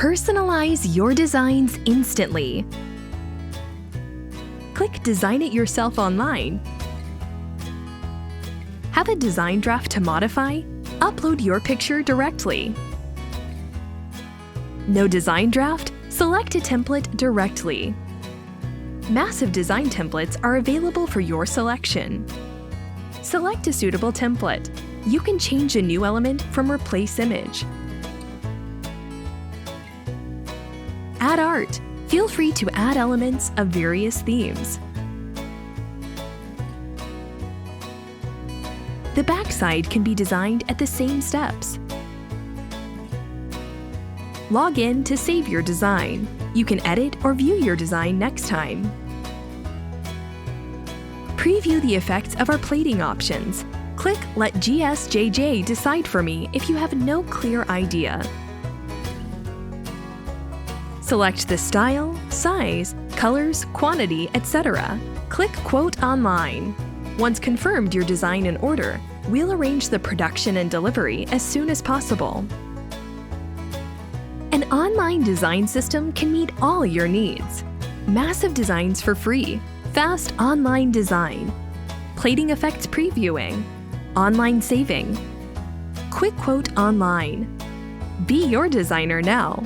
Personalize your designs instantly. Click Design It Yourself online. Have a design draft to modify? Upload your picture directly. No design draft? Select a template directly. Massive design templates are available for your selection. Select a suitable template. You can change a new element from Replace Image. Add art. Feel free to add elements of various themes. The backside can be designed at the same steps. Log in to save your design. You can edit or view your design next time. Preview the effects of our plating options. Click Let GSJJ decide for me if you have no clear idea. Select the style, size, colors, quantity, etc. Click Quote Online. Once confirmed your design and order, we'll arrange the production and delivery as soon as possible. An online design system can meet all your needs. Massive designs for free, fast online design, plating effects previewing, online saving, quick quote online. Be your designer now.